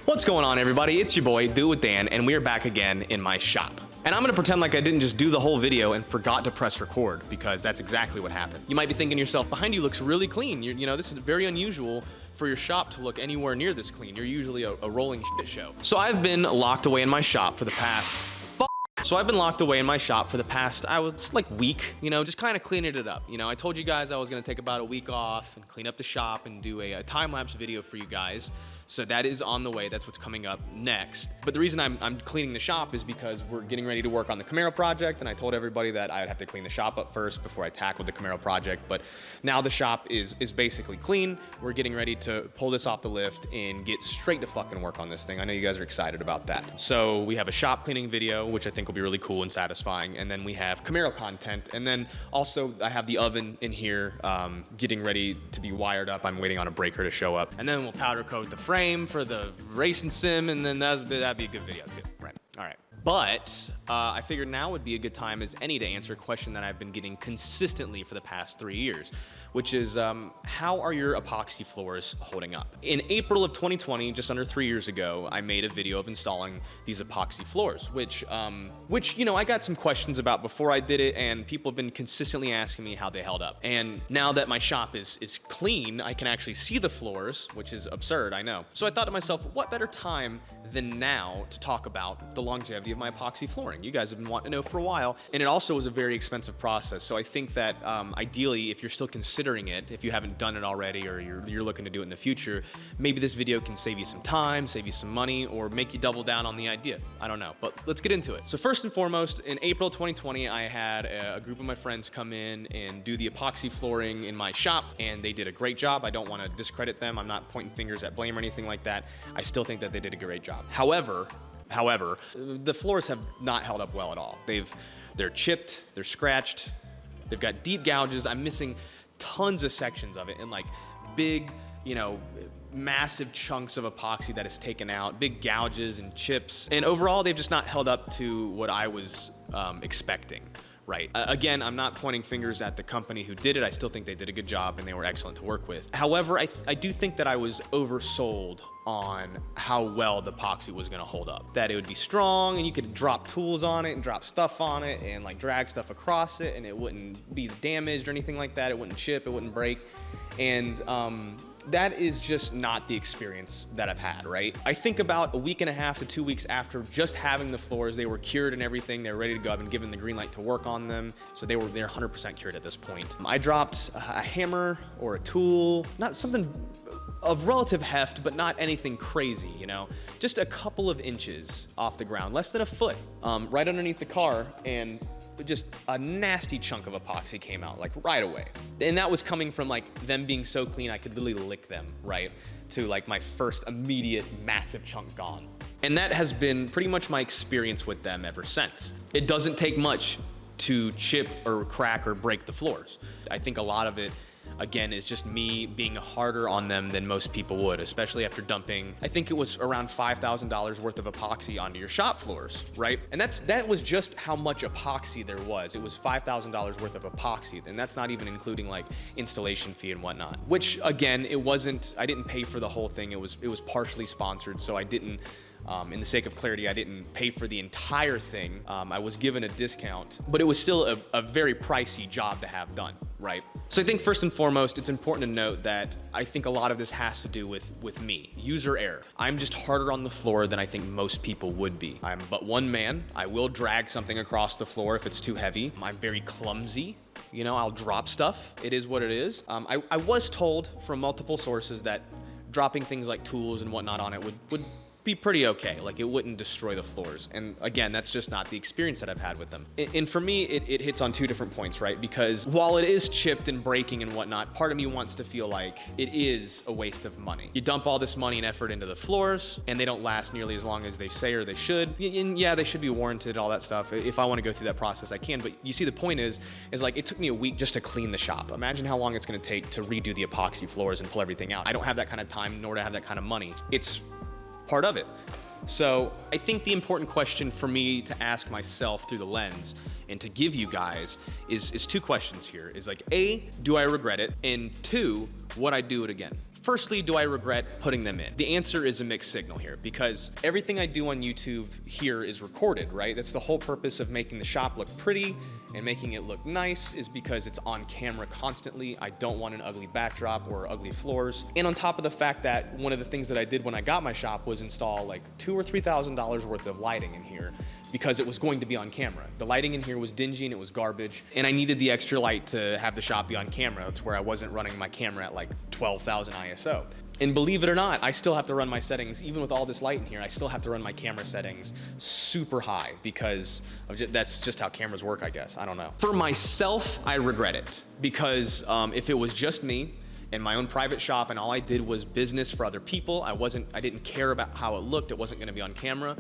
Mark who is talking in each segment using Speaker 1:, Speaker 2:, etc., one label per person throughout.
Speaker 1: What's going on, everybody? It's your boy, Do It With Dan, and we are back again in my shop. And I'm gonna pretend like I didn't just do the whole video and forgot to press record, because that's exactly what happened. You might be thinking to yourself, behind you looks really clean. You know, this is very unusual for your shop to look anywhere near this clean. You're usually a rolling shit show. So I've been locked away in my shop for the past I was like week, you know, just kind of cleaning it up. You know, I told you guys I was gonna take about a week off and clean up the shop and do a time-lapse video for you guys. So that is on the way. That's what's coming up next. But the reason I'm cleaning the shop is because we're getting ready to work on the Camaro project, and I told everybody that I'd have to clean the shop up first before I tackled the Camaro project. But now the shop is basically clean. We're getting ready to pull this off the lift and get straight to fucking work on this thing. I know you guys are excited about that. So we have a shop cleaning video, which I think will be really cool and satisfying. And then we have Camaro content. And then also I have the oven in here getting ready to be wired up. I'm waiting on a breaker to show up. And then we'll powder coat the frame for the racing sim, and then that'd be a good video too. Right. All right. But I figured now would be a good time as any to answer a question that I've been getting consistently for the past 3 years, which is how are your epoxy floors holding up? In April of 2020, just under 3 years ago, I made a video of installing these epoxy floors, which you know, I got some questions about before I did it, and people have been consistently asking me how they held up. And now that my shop is clean, I can actually see the floors, which is absurd, I know. So I thought to myself, what better time than now to talk about the longevity of my epoxy flooring? You guys have been wanting to know for a while, and it also was a very expensive process. So I think that ideally, if you're still considering it, if you haven't done it already, or you're looking to do it in the future, maybe this video can save you some time, save you some money, or make you double down on the idea. I don't know, but let's get into it. So first and foremost, in April 2020, I had a group of my friends come in and do the epoxy flooring in my shop, and they did a great job. I don't want to discredit them. I'm not pointing fingers at blame or anything like that. I still think that they did a great job. However, the floors have not held up well at all. They're chipped, they're scratched, they've got deep gouges. I'm missing tons of sections of it, and like big, you know, massive chunks of epoxy that is taken out, big gouges and chips. And overall, they've just not held up to what I was expecting. Right. Again, I'm not pointing fingers at the company who did it. I still think they did a good job and they were excellent to work with. However, I do think that I was oversold on how well the epoxy was gonna hold up. That it would be strong and you could drop tools on it and drop stuff on it and like drag stuff across it and it wouldn't be damaged or anything like that. It wouldn't chip, it wouldn't break. And that is just not the experience that I've had, right? I think about a week and a half to 2 weeks after just having the floors, they were cured and everything, they were ready to go. I've been given the green light to work on them. So they're 100% cured at this point. I dropped a hammer or a tool, not something of relative heft, but not anything crazy, you know? Just a couple of inches off the ground, less than a foot, right underneath the car, and just a nasty chunk of epoxy came out, like right away. And that was coming from like them being so clean, I could literally lick them, right? To like my first immediate massive chunk gone. And that has been pretty much my experience with them ever since. It doesn't take much to chip or crack or break the floors. I think a lot of it, again, is just me being harder on them than most people would, especially after dumping, I think it was around $5,000 worth of epoxy onto your shop floors, right? And that was just how much epoxy there was. It was $5,000 worth of epoxy, and that's not even including like installation fee and whatnot, which again, I didn't pay for the whole thing. It was partially sponsored, so I didn't, in the sake of clarity, I didn't pay for the entire thing. I was given a discount, but it was still a very pricey job to have done, right? So I think first and foremost, it's important to note that I think a lot of this has to do with me, user error. I'm just harder on the floor than I think most people would be. I'm but one man. I will drag something across the floor if it's too heavy. I'm very clumsy. You know, I'll drop stuff. It is what it is. I was told from multiple sources that dropping things like tools and whatnot on it would be pretty okay. Like it wouldn't destroy the floors. And again, that's just not the experience that I've had with them. And for me, it hits on two different points, right? Because while it is chipped and breaking and whatnot, part of me wants to feel like it is a waste of money. You dump all this money and effort into the floors and they don't last nearly as long as they say or they should. And yeah, they should be warranted, all that stuff. If I want to go through that process, I can. But you see, the point is like it took me a week just to clean the shop. Imagine how long it's going to take to redo the epoxy floors and pull everything out. I don't have that kind of time, nor do I have that kind of money. It's part of it. So I think the important question for me to ask myself through the lens and to give you guys is two questions here. Is like, A, do I regret it? And two, would I do it again? Firstly, do I regret putting them in? The answer is a mixed signal here, because everything I do on YouTube here is recorded, right? That's the whole purpose of making the shop look pretty and making it look nice, is because it's on camera constantly. I don't want an ugly backdrop or ugly floors. And on top of the fact that one of the things that I did when I got my shop was install like $2,000 or $3,000 worth of lighting in here, because it was going to be on camera. The lighting in here was dingy and it was garbage, and I needed the extra light to have the shop be on camera, to where I wasn't running my camera at like 12,000 ISO. And believe it or not, I still have to run my settings, even with all this light in here, I still have to run my camera settings super high, because that's just how cameras work, I guess. I don't know. For myself, I regret it, because if it was just me in my own private shop and all I did was business for other people, I didn't care about how it looked, it wasn't gonna be on camera,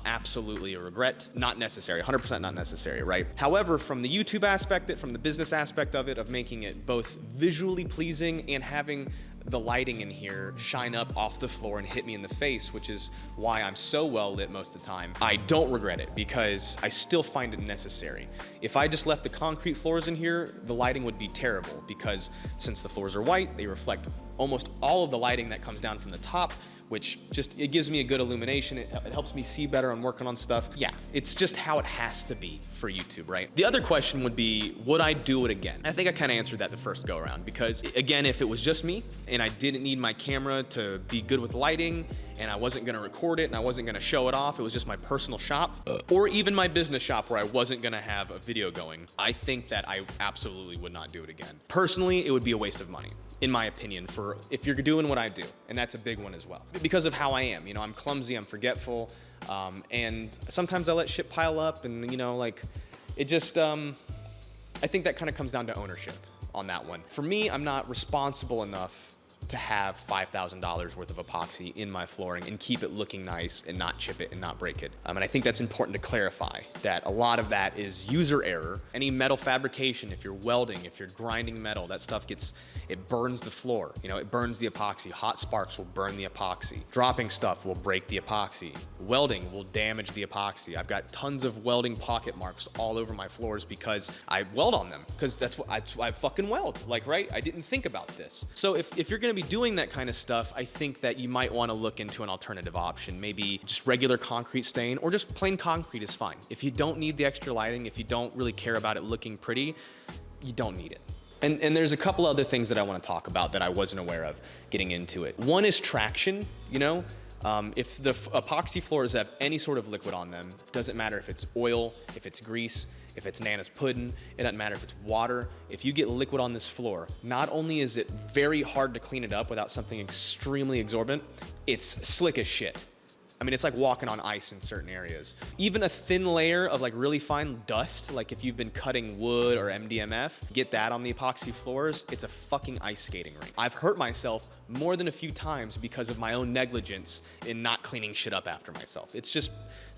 Speaker 1: absolutely a regret. Not necessary, 100% not necessary, right? However, from the YouTube aspect, from the business aspect of it, of making it both visually pleasing and having the lighting in here shine up off the floor and hit me in the face, which is why I'm so well lit most of the time, I don't regret it, because I still find it necessary. If I just left the concrete floors in here, the lighting would be terrible, because since the floors are white, they reflect almost all of the lighting that comes down from the top, which it gives me a good illumination. It helps me see better on working on stuff. Yeah, it's just how it has to be for YouTube, right? The other question would be, would I do it again? I think I kind of answered that the first go around, because again, if it was just me and I didn't need my camera to be good with lighting, and I wasn't gonna record it and I wasn't gonna show it off, it was just my personal shop, or even my business shop where I wasn't gonna have a video going, I think that I absolutely would not do it again. Personally, it would be a waste of money, in my opinion, for if you're doing what I do, and that's a big one as well. Because of how I am, you know, I'm clumsy, I'm forgetful, and sometimes I let shit pile up, and you know, like, it just, I think that kind of comes down to ownership on that one. For me, I'm not responsible enough to have $5,000 worth of epoxy in my flooring and keep it looking nice and not chip it and not break it. And I think that's important to clarify, that a lot of that is user error. Any metal fabrication, if you're welding, if you're grinding metal, that stuff it burns the floor. You know, it burns the epoxy. Hot sparks will burn the epoxy. Dropping stuff will break the epoxy. Welding will damage the epoxy. I've got tons of welding pocket marks all over my floors because I weld on them, because that's what I fucking weld, like, right? I didn't think about this. So if you're gonna be doing that kind of stuff, I think that you might want to look into an alternative option. Maybe just regular concrete stain, or just plain concrete is fine. If you don't need the extra lighting, if you don't really care about it looking pretty, you don't need it. And there's a couple other things that I want to talk about that I wasn't aware of getting into it. One is traction, you know? If the epoxy floors have any sort of liquid on them, doesn't matter if it's oil, if it's grease, if it's Nana's pudding, it doesn't matter if it's water. If you get liquid on this floor, not only is it very hard to clean it up without something extremely exorbitant, it's slick as shit. I mean, it's like walking on ice in certain areas. Even a thin layer of like really fine dust, like if you've been cutting wood or MDMF, get that on the epoxy floors, it's a fucking ice skating rink. I've hurt myself more than a few times because of my own negligence in not cleaning shit up after myself. It's just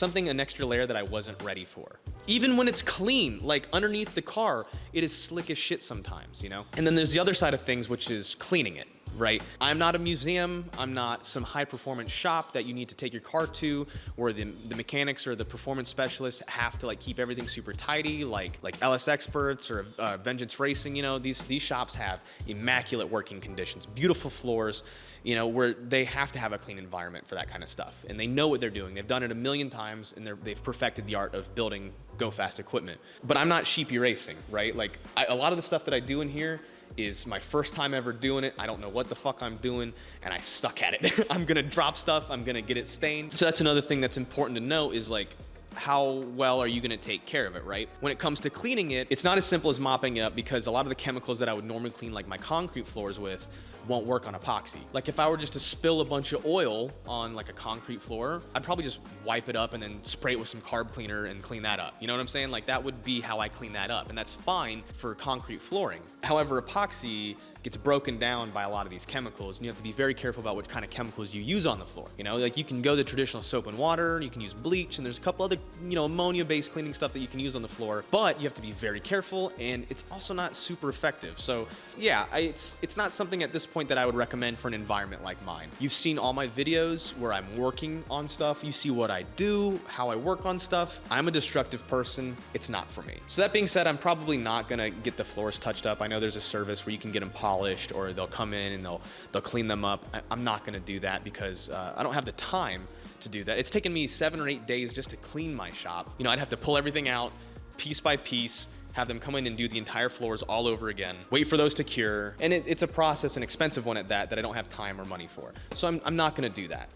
Speaker 1: an extra layer that I wasn't ready for. Even when it's clean, like underneath the car, it is slick as shit sometimes, you know? And then there's the other side of things, which is cleaning it. Right? I'm not a museum, I'm not some high performance shop that you need to take your car to, where the mechanics or the performance specialists have to like keep everything super tidy, like LS Experts or Vengeance Racing. You know, these shops have immaculate working conditions, beautiful floors, you know, where they have to have a clean environment for that kind of stuff. And they know what they're doing. They've done it a million times, and they've perfected the art of building go fast equipment. But I'm not sheepy racing, right? Like a lot of the stuff that I do in here is my first time ever doing it. I don't know what the fuck I'm doing, and I suck at it. I'm gonna drop stuff, I'm gonna get it stained. So that's another thing that's important to know, is like, how well are you gonna take care of it, right? When it comes to cleaning it, it's not as simple as mopping it up, because a lot of the chemicals that I would normally clean like my concrete floors with won't work on epoxy. Like if I were just to spill a bunch of oil on like a concrete floor, I'd probably just wipe it up and then spray it with some carb cleaner and clean that up. You know what I'm saying? Like that would be how I clean that up, and that's fine for concrete flooring. However, epoxy gets broken down by a lot of these chemicals, and you have to be very careful about what kind of chemicals you use on the floor. You know, like you can go the traditional soap and water, you can use bleach, and there's a couple other, you know, ammonia-based cleaning stuff that you can use on the floor, but you have to be very careful, and it's also not super effective. So yeah, it's not something at this point that I would recommend for an environment like mine. You've seen all my videos where I'm working on stuff. You see what I do, how I work on stuff. I'm a destructive person. It's not for me. So that being said, I'm probably not gonna get the floors touched up. I know there's a service where you can get them polished, or they'll come in and they'll clean them up. I'm not gonna do that because I don't have the time to do that. It's taken me 7 or 8 days just to clean my shop. You know, I'd have to pull everything out piece by piece, have them come in and do the entire floors all over again, wait for those to cure. And it's a process, an expensive one at that I don't have time or money for. So I'm not gonna do that.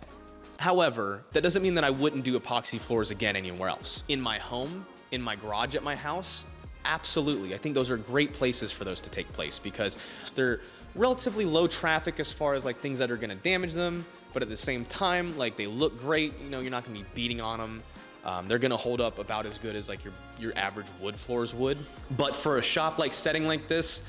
Speaker 1: However, that doesn't mean that I wouldn't do epoxy floors again anywhere else. In my home, in my garage at my house, absolutely. I think those are great places for those to take place because they're relatively low traffic as far as like things that are gonna damage them, but at the same time, like they look great. You know, you're not gonna be beating on them. They're gonna hold up about as good as like your average wood floors would. But for a shop like setting like this,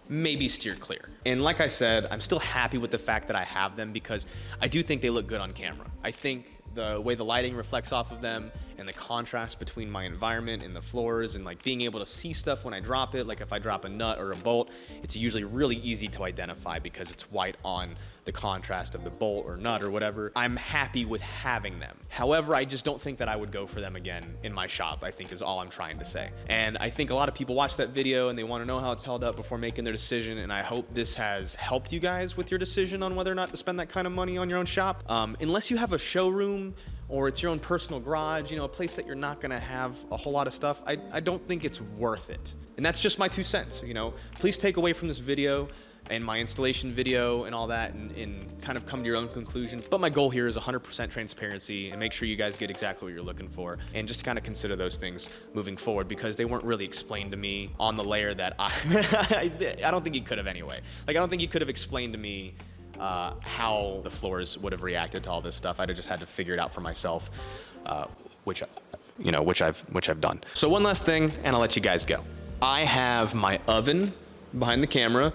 Speaker 1: maybe steer clear. And like I said, I'm still happy with the fact that I have them because I do think they look good on camera. I think the way the lighting reflects off of them and the contrast between my environment and the floors and like being able to see stuff when I drop it, like if I drop a nut or a bolt, it's usually really easy to identify because it's white on the contrast of the bolt or nut or whatever. I'm happy with having them. However, I just don't think that I would go for them again in my shop, I think is all I'm trying to say. And I think a lot of people watch that video and they want to know how it's held up before making their decision. And I hope this has helped you guys with your decision on whether or not to spend that kind of money on your own shop. Unless you have a showroom or it's your own personal garage, you know, a place that you're not gonna have a whole lot of stuff, I don't think it's worth it. And that's just my 2 cents, you know. Please take away from this video and my installation video and all that and kind of come to your own conclusion. But my goal here is 100% transparency and make sure you guys get exactly what you're looking for and just kind of consider those things moving forward because they weren't really explained to me on the layer that I don't think he could have anyway. Like, I don't think he could have explained to me how the floors would have reacted to all this stuff. I'd have just had to figure it out for myself, which I've done. So one last thing, and I'll let you guys go. I have my oven behind the camera,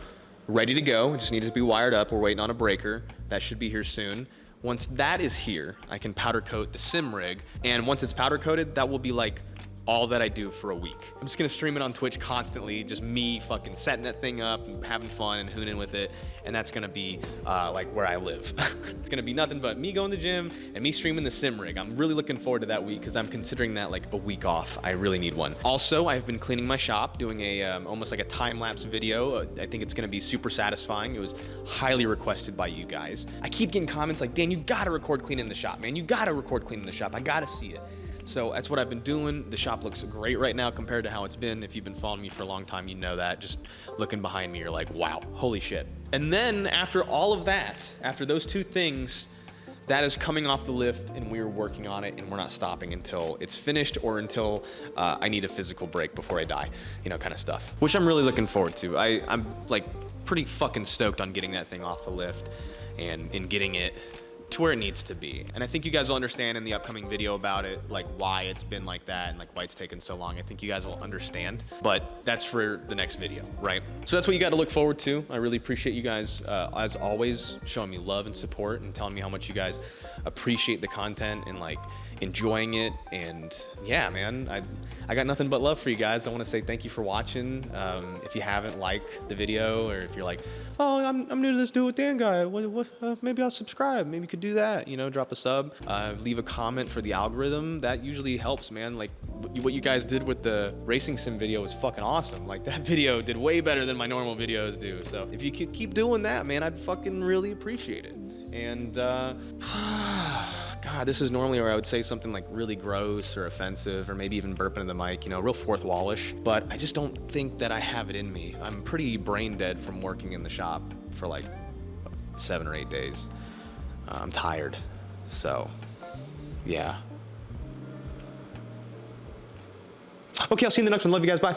Speaker 1: ready to go. It just needs to be wired up. We're waiting on a breaker. That should be here soon. Once that is here, I can powder coat the sim rig. And once it's powder coated, that will be like all that I do for a week. I'm just gonna stream it on Twitch constantly, just me fucking setting that thing up and having fun and hooning with it. And that's gonna be like where I live. It's gonna be nothing but me going to the gym and me streaming the sim rig. I'm really looking forward to that week because I'm considering that like a week off. I really need one. Also, I've been cleaning my shop, doing a almost like a time-lapse video. I think it's gonna be super satisfying. It was highly requested by you guys. I keep getting comments like, Dan, you gotta record cleaning the shop, man. You gotta record cleaning the shop. I gotta see it. So that's what I've been doing. The shop looks great right now compared to how it's been. If you've been following me for a long time, you know that. Just looking behind me, you're like, wow, holy shit. And then after all of that, after those 2 things, that is coming off the lift and we're working on it and we're not stopping until it's finished or until I need a physical break before I die, you know, kind of stuff, which I'm really looking forward to. I'm like pretty fucking stoked on getting that thing off the lift and getting it to where it needs to be. And I think you guys will understand in the upcoming video about it, like why it's been like that and like why it's taken so long. I think you guys will understand, but that's for the next video, right? So that's what you got to look forward to. I really appreciate you guys, as always, showing me love and support and telling me how much you guys appreciate the content and like enjoying it. And yeah, man, I got nothing but love for you guys. I want to say thank you for watching. If you haven't liked the video, or if you're like, oh, I'm new to this Do It With Dan guy, maybe I'll subscribe. Maybe you could do that, you know, drop a sub, leave a comment for the algorithm. That usually helps, man. Like what you guys did with the racing sim video was fucking awesome. Like that video did way better than my normal videos do. So if you could keep doing that, man, I'd fucking really appreciate it. And God, this is normally where I would say something like really gross or offensive or maybe even burping in the mic, you know, real fourth wallish, but I just don't think that I have it in me. I'm pretty brain dead from working in the shop for like 7 or 8 days. I'm tired, so yeah. Okay, I'll see you in the next one. Love you guys, bye.